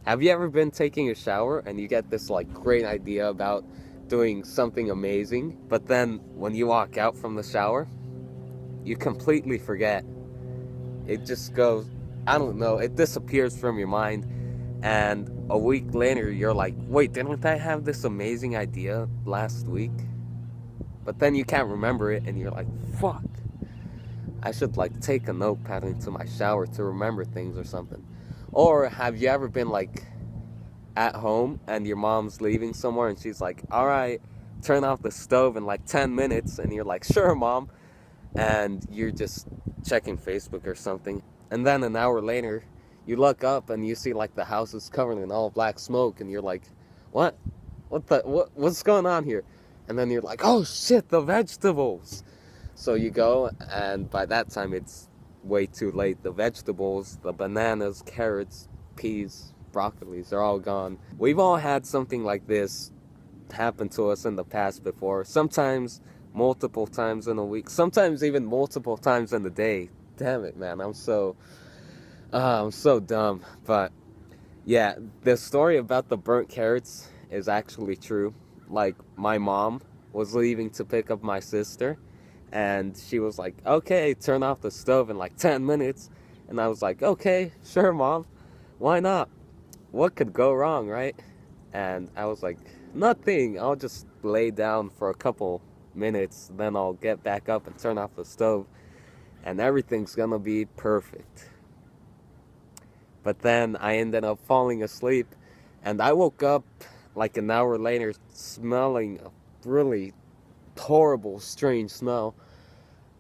Have you ever been taking a shower and you get this like great idea about doing something amazing, but then when you walk out from the shower, you completely forget. It just goes, I don't know, it disappears from your mind. And a week later, you're like, wait, didn't I have this amazing idea last week? But then you can't remember it and you're like, fuck, I should like take a notepad into my shower to remember things or something. Or have you ever been like at home and your mom's leaving somewhere and she's like, all right, turn off the stove in like 10 minutes. And you're like, sure, mom. And you're just checking Facebook or something. And then an hour later, you look up and you see like the house is covered in all black smoke. And you're like, what? What's going on here? And then you're like, oh shit, the vegetables. So you go, and by that time it's way too late. The vegetables, the bananas, carrots, peas, broccolis, they're all gone. We've all had something like this happen to us in the past before. Sometimes multiple times in a week. Sometimes even multiple times in a day. Damn it, man. I'm so dumb. But yeah, the story about the burnt carrots is actually true. Like, my mom was leaving to pick up my sister, and she was like, okay, turn off the stove in like 10 minutes. And I was like, okay, sure, mom. Why not? What could go wrong, right? And I was like, nothing. I'll just lay down for a couple minutes, then I'll get back up and turn off the stove, and everything's gonna be perfect. But then I ended up falling asleep, and I woke up like an hour later smelling a really horrible, strange smell.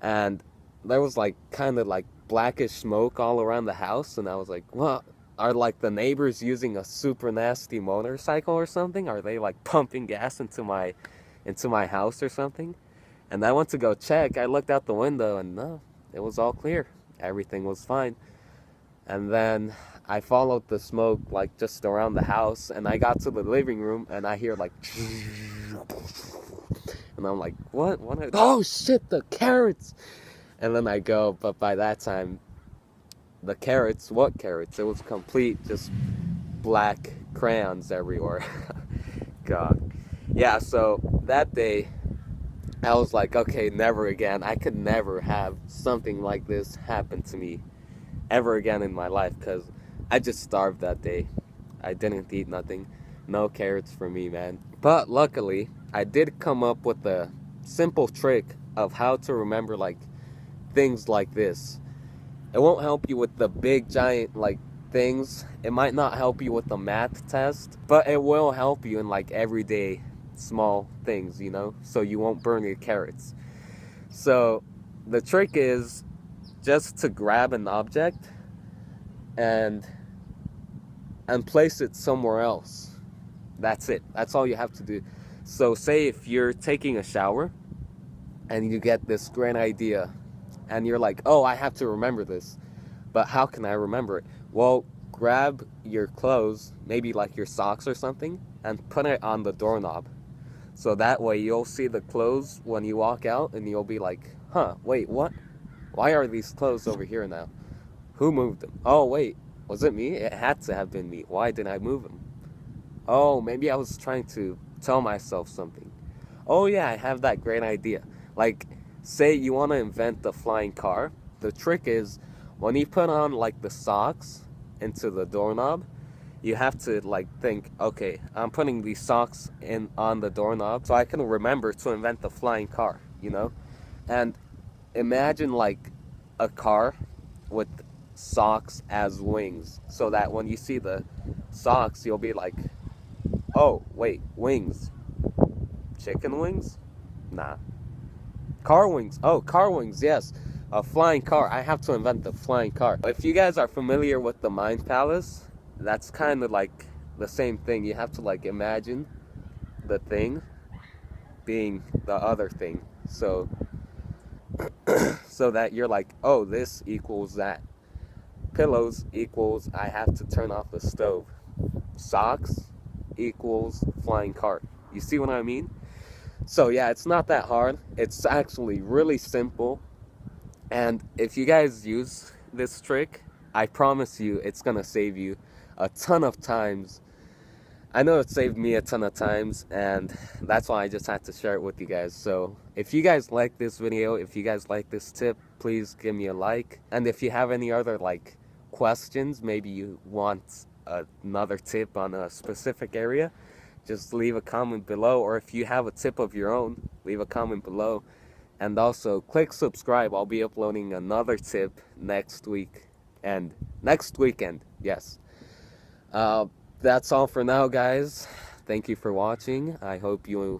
And there was like kind of like blackish smoke all around the house, and I was like, what? Are like the neighbors using a super nasty motorcycle or something? Are they like pumping gas into my house or something? And I went to go check. I looked out the window and no, it was all clear. Everything was fine. And then I followed the smoke like just around the house, and I got to the living room and I hear like and I'm like, oh shit, the carrots. And then I go, but by that time the carrots, what carrots? It was complete just black crayons everywhere. God. Yeah, so that day I was like, okay, never again. I could never have something like this happen to me ever again in my life, because I just starved that day. I didn't eat nothing. No carrots for me, man. But luckily, I did come up with a simple trick of how to remember like things like this. It won't help you with the big giant like things. It might not help you with the math test, but it will help you in like everyday small things, you know, so you won't burn your carrots. So the trick is just to grab an object and place it somewhere else. That's it. That's all you have to do. So say if you're taking a shower and you get this great idea and you're like, oh, I have to remember this. But how can I remember it? Well, grab your clothes, maybe like your socks or something, and put it on the doorknob. So that way you'll see the clothes when you walk out and you'll be like, huh, wait, what? Why are these clothes over here now? Who moved them? Oh, wait, was it me? It had to have been me. Why did I move them? Oh, maybe I was trying to tell myself something. Oh, yeah, I have that great idea. Like, say you want to invent the flying car. The trick is when you put on like the socks into the doorknob, you have to like think, okay, I'm putting these socks in on the doorknob so I can remember to invent the flying car, you know? And imagine like a car with socks as wings, so that when you see the socks, you'll be like, oh, wait, wings. Chicken wings? Nah. Car wings. Oh, car wings, yes. A flying car. I have to invent the flying car. If you guys are familiar with the Mind Palace, that's kind of like the same thing. You have to like imagine the thing being the other thing. So that you're like, oh, this equals that. Pillows equals I have to turn off the stove. Socks equals flying car. You see what I mean? So yeah, it's not that hard. It's actually really simple. And if you guys use this trick, I promise you it's gonna save you a ton of times. I know it saved me a ton of times, and that's why I just had to share it with you guys. So if you guys like this video, if you guys like this tip, please give me a like. And if you have any other like questions, maybe you want another tip on a specific area, just leave a comment below. Or if you have a tip of your own, leave a comment below. And also click subscribe. I'll be uploading another tip next week and next weekend. Yes. That's all for now, guys. Thank you for watching. I hope you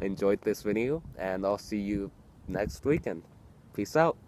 enjoyed this video, and I'll see you next weekend. Peace out.